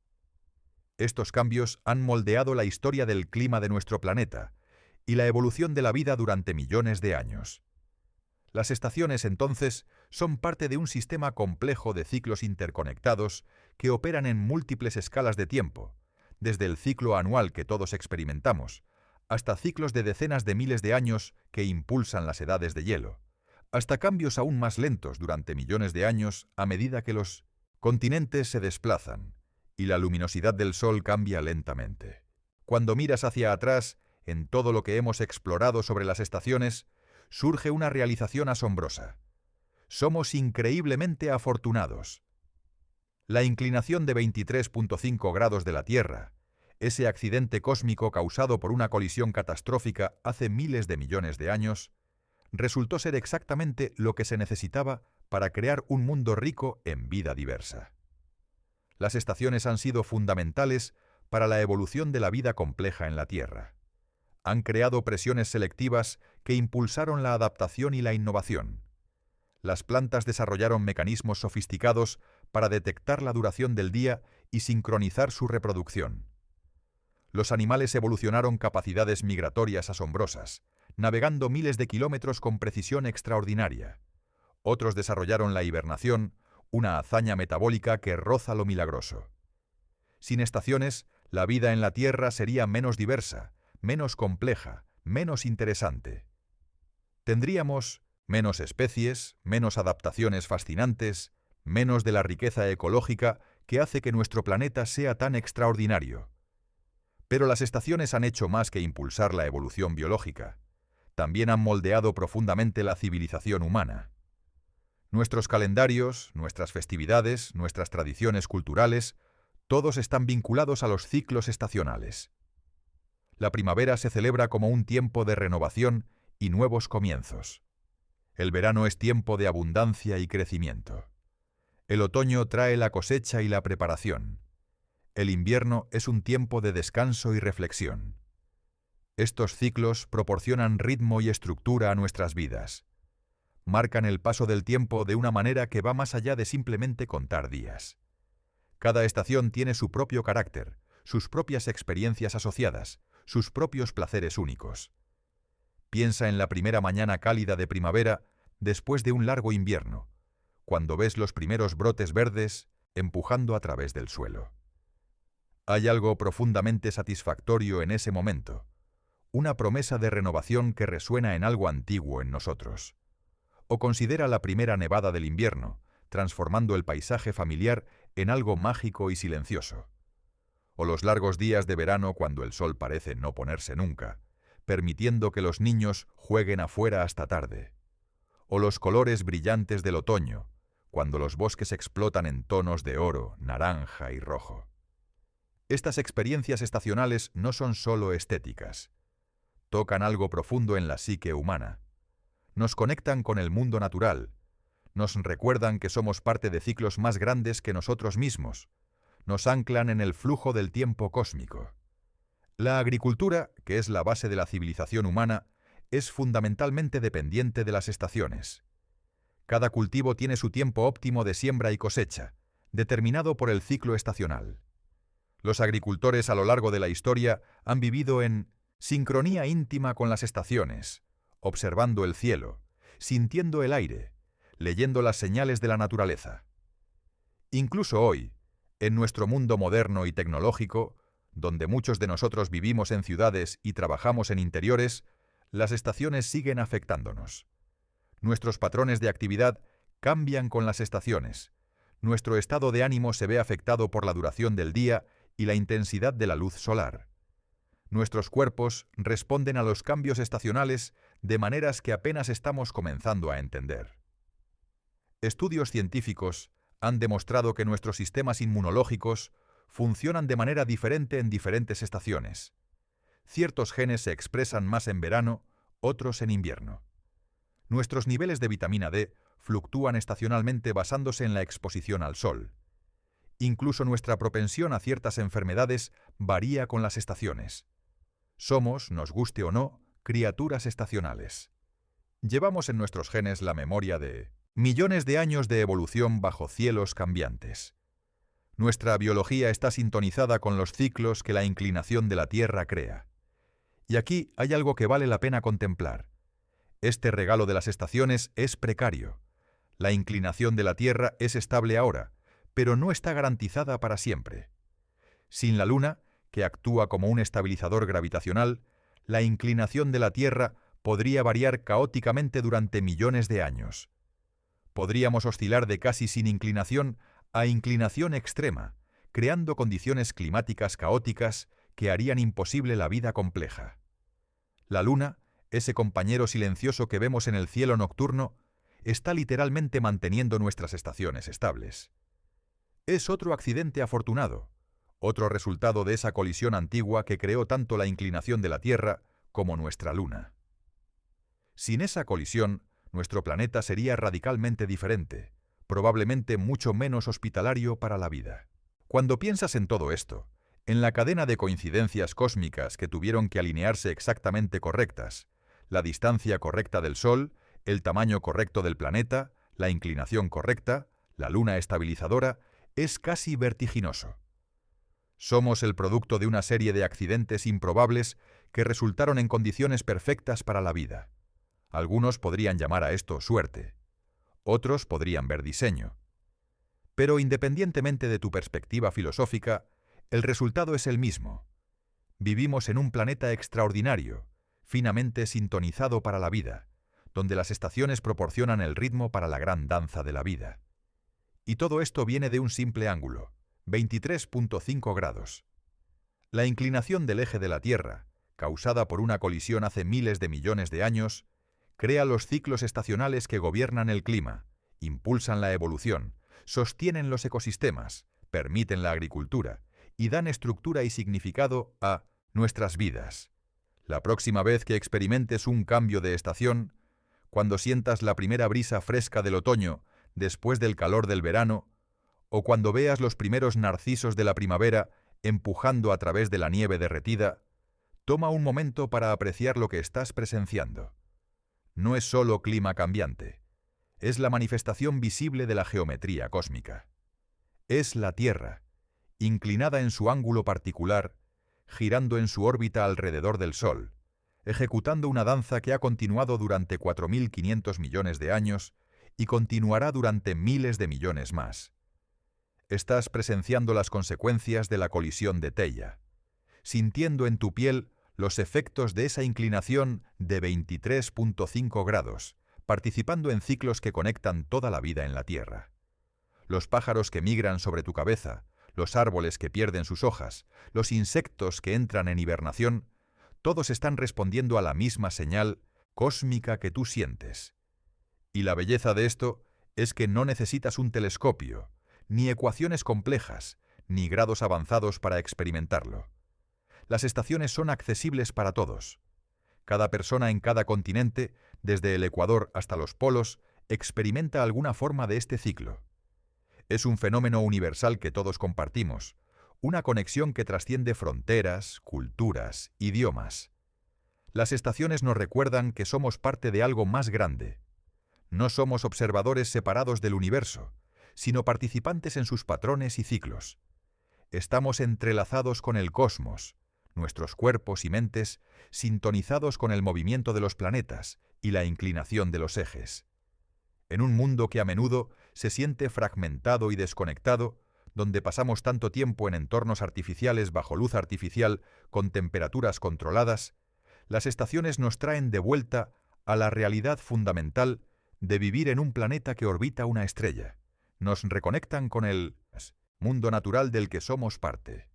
Estos cambios han moldeado la historia del clima de nuestro planeta y la evolución de la vida durante millones de años. Las estaciones, entonces, son parte de un sistema complejo de ciclos interconectados que operan en múltiples escalas de tiempo, desde el ciclo anual que todos experimentamos, hasta ciclos de decenas de miles de años que impulsan las edades de hielo, hasta cambios aún más lentos durante millones de años a medida que los continentes se desplazan y la luminosidad del Sol cambia lentamente. Cuando miras hacia atrás, en todo lo que hemos explorado sobre las estaciones, surge una realización asombrosa. Somos increíblemente afortunados. La inclinación de 23.5 grados de la Tierra, ese accidente cósmico causado por una colisión catastrófica hace miles de millones de años, resultó ser exactamente lo que se necesitaba para crear un mundo rico en vida diversa. Las estaciones han sido fundamentales para la evolución de la vida compleja en la Tierra. Han creado presiones selectivas que impulsaron la adaptación y la innovación. Las plantas desarrollaron mecanismos sofisticados para detectar la duración del día y sincronizar su reproducción. Los animales evolucionaron capacidades migratorias asombrosas, navegando miles de kilómetros con precisión extraordinaria. Otros desarrollaron la hibernación, una hazaña metabólica que roza lo milagroso. Sin estaciones, la vida en la Tierra sería menos diversa, menos compleja, menos interesante. Tendríamos menos especies, menos adaptaciones fascinantes, menos de la riqueza ecológica que hace que nuestro planeta sea tan extraordinario. Pero las estaciones han hecho más que impulsar la evolución biológica. También han moldeado profundamente la civilización humana. Nuestros calendarios, nuestras festividades, nuestras tradiciones culturales, todos están vinculados a los ciclos estacionales. La primavera se celebra como un tiempo de renovación y nuevos comienzos. El verano es tiempo de abundancia y crecimiento. El otoño trae la cosecha y la preparación. El invierno es un tiempo de descanso y reflexión. Estos ciclos proporcionan ritmo y estructura a nuestras vidas. Marcan el paso del tiempo de una manera que va más allá de simplemente contar días. Cada estación tiene su propio carácter, sus propias experiencias asociadas, sus propios placeres únicos. Piensa en la primera mañana cálida de primavera después de un largo invierno, cuando ves los primeros brotes verdes empujando a través del suelo. Hay algo profundamente satisfactorio en ese momento, una promesa de renovación que resuena en algo antiguo en nosotros. O considera la primera nevada del invierno, transformando el paisaje familiar en algo mágico y silencioso. O los largos días de verano cuando el sol parece no ponerse nunca, permitiendo que los niños jueguen afuera hasta tarde. O los colores brillantes del otoño, cuando los bosques explotan en tonos de oro, naranja y rojo. Estas experiencias estacionales no son solo estéticas. Tocan algo profundo en la psique humana. Nos conectan con el mundo natural. Nos recuerdan que somos parte de ciclos más grandes que nosotros mismos. Nos anclan en el flujo del tiempo cósmico. La agricultura, que es la base de la civilización humana, es fundamentalmente dependiente de las estaciones. Cada cultivo tiene su tiempo óptimo de siembra y cosecha, determinado por el ciclo estacional. Los agricultores a lo largo de la historia han vivido en sincronía íntima con las estaciones, observando el cielo, sintiendo el aire, leyendo las señales de la naturaleza. Incluso hoy, en nuestro mundo moderno y tecnológico, donde muchos de nosotros vivimos en ciudades y trabajamos en interiores, las estaciones siguen afectándonos. Nuestros patrones de actividad cambian con las estaciones. Nuestro estado de ánimo se ve afectado por la duración del día y la intensidad de la luz solar. Nuestros cuerpos responden a los cambios estacionales de maneras que apenas estamos comenzando a entender. Estudios científicos han demostrado que nuestros sistemas inmunológicos funcionan de manera diferente en diferentes estaciones. Ciertos genes se expresan más en verano, otros en invierno. Nuestros niveles de vitamina D fluctúan estacionalmente basándose en la exposición al sol. Incluso nuestra propensión a ciertas enfermedades varía con las estaciones. Somos, nos guste o no, criaturas estacionales. Llevamos en nuestros genes la memoria de millones de años de evolución bajo cielos cambiantes. Nuestra biología está sintonizada con los ciclos que la inclinación de la Tierra crea. Y aquí hay algo que vale la pena contemplar. Este regalo de las estaciones es precario. La inclinación de la Tierra es estable ahora, pero no está garantizada para siempre. Sin la Luna, que actúa como un estabilizador gravitacional, la inclinación de la Tierra podría variar caóticamente durante millones de años. Podríamos oscilar de casi sin inclinación a inclinación extrema, creando condiciones climáticas caóticas que harían imposible la vida compleja. La Luna, ese compañero silencioso que vemos en el cielo nocturno, está literalmente manteniendo nuestras estaciones estables. Es otro accidente afortunado, otro resultado de esa colisión antigua que creó tanto la inclinación de la Tierra como nuestra Luna. Sin esa colisión, nuestro planeta sería radicalmente diferente, probablemente mucho menos hospitalario para la vida. Cuando piensas en todo esto, en la cadena de coincidencias cósmicas que tuvieron que alinearse exactamente correctas, la distancia correcta del Sol, el tamaño correcto del planeta, la inclinación correcta, la luna estabilizadora, es casi vertiginoso. Somos el producto de una serie de accidentes improbables que resultaron en condiciones perfectas para la vida. Algunos podrían llamar a esto suerte. Otros podrían ver diseño. Pero independientemente de tu perspectiva filosófica, el resultado es el mismo. Vivimos en un planeta extraordinario, finamente sintonizado para la vida, donde las estaciones proporcionan el ritmo para la gran danza de la vida. Y todo esto viene de un simple ángulo, 23.5 grados. La inclinación del eje de la Tierra, causada por una colisión hace miles de millones de años, crea los ciclos estacionales que gobiernan el clima, impulsan la evolución, sostienen los ecosistemas, permiten la agricultura y dan estructura y significado a nuestras vidas. La próxima vez que experimentes un cambio de estación, cuando sientas la primera brisa fresca del otoño después del calor del verano, o cuando veas los primeros narcisos de la primavera empujando a través de la nieve derretida, toma un momento para apreciar lo que estás presenciando. No es solo clima cambiante, es la manifestación visible de la geometría cósmica. Es la Tierra, inclinada en su ángulo particular, girando en su órbita alrededor del Sol, ejecutando una danza que ha continuado durante 4.500 millones de años y continuará durante miles de millones más. Estás presenciando las consecuencias de la colisión de Theia, sintiendo en tu piel los efectos de esa inclinación de 23.5 grados, participando en ciclos que conectan toda la vida en la Tierra. Los pájaros que migran sobre tu cabeza, los árboles que pierden sus hojas, los insectos que entran en hibernación, todos están respondiendo a la misma señal cósmica que tú sientes. Y la belleza de esto es que no necesitas un telescopio, ni ecuaciones complejas, ni grados avanzados para experimentarlo. Las estaciones son accesibles para todos. Cada persona en cada continente, desde el Ecuador hasta los polos, experimenta alguna forma de este ciclo. Es un fenómeno universal que todos compartimos, una conexión que trasciende fronteras, culturas, idiomas. Las estaciones nos recuerdan que somos parte de algo más grande. No somos observadores separados del universo, sino participantes en sus patrones y ciclos. Estamos entrelazados con el cosmos, nuestros cuerpos y mentes sintonizados con el movimiento de los planetas y la inclinación de los ejes. En un mundo que a menudo se siente fragmentado y desconectado, donde pasamos tanto tiempo en entornos artificiales bajo luz artificial con temperaturas controladas, las estaciones nos traen de vuelta a la realidad fundamental de vivir en un planeta que orbita una estrella. Nos reconectan con el mundo natural del que somos parte.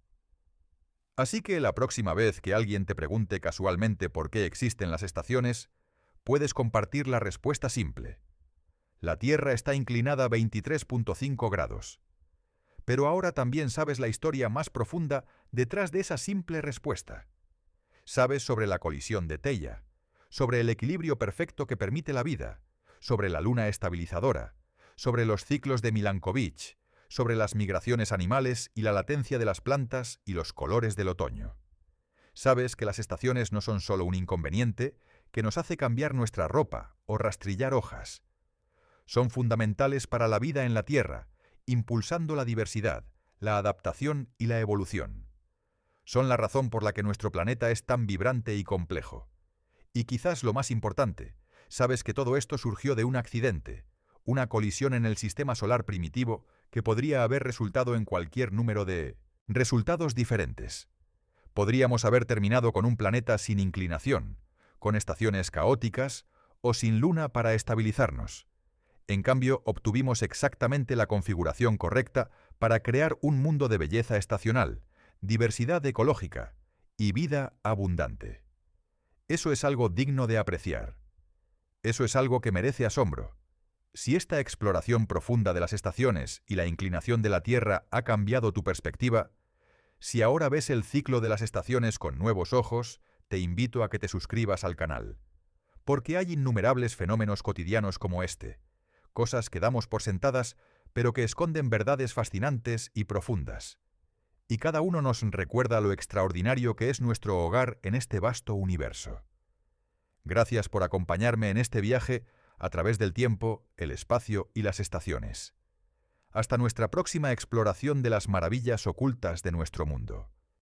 Así que la próxima vez que alguien te pregunte casualmente por qué existen las estaciones, puedes compartir la respuesta simple. La Tierra está inclinada 23.5 grados. Pero ahora también sabes la historia más profunda detrás de esa simple respuesta. Sabes sobre la colisión de Theia, sobre el equilibrio perfecto que permite la vida, sobre la luna estabilizadora, sobre los ciclos de Milankovitch, sobre las migraciones animales y la latencia de las plantas y los colores del otoño. Sabes que las estaciones no son solo un inconveniente que nos hace cambiar nuestra ropa o rastrillar hojas. Son fundamentales para la vida en la Tierra, impulsando la diversidad, la adaptación y la evolución. Son la razón por la que nuestro planeta es tan vibrante y complejo. Y quizás lo más importante, sabes que todo esto surgió de un accidente, una colisión en el sistema solar primitivo que podría haber resultado en cualquier número de resultados diferentes. Podríamos haber terminado con un planeta sin inclinación, con estaciones caóticas o sin luna para estabilizarnos. En cambio, obtuvimos exactamente la configuración correcta para crear un mundo de belleza estacional, diversidad ecológica y vida abundante. Eso es algo digno de apreciar. Eso es algo que merece asombro. Si esta exploración profunda de las estaciones y la inclinación de la Tierra ha cambiado tu perspectiva, si ahora ves el ciclo de las estaciones con nuevos ojos, te invito a que te suscribas al canal. Porque hay innumerables fenómenos cotidianos como este, cosas que damos por sentadas, pero que esconden verdades fascinantes y profundas. Y cada uno nos recuerda lo extraordinario que es nuestro hogar en este vasto universo. Gracias por acompañarme en este viaje a través del tiempo, el espacio y las estaciones. Hasta nuestra próxima exploración de las maravillas ocultas de nuestro mundo.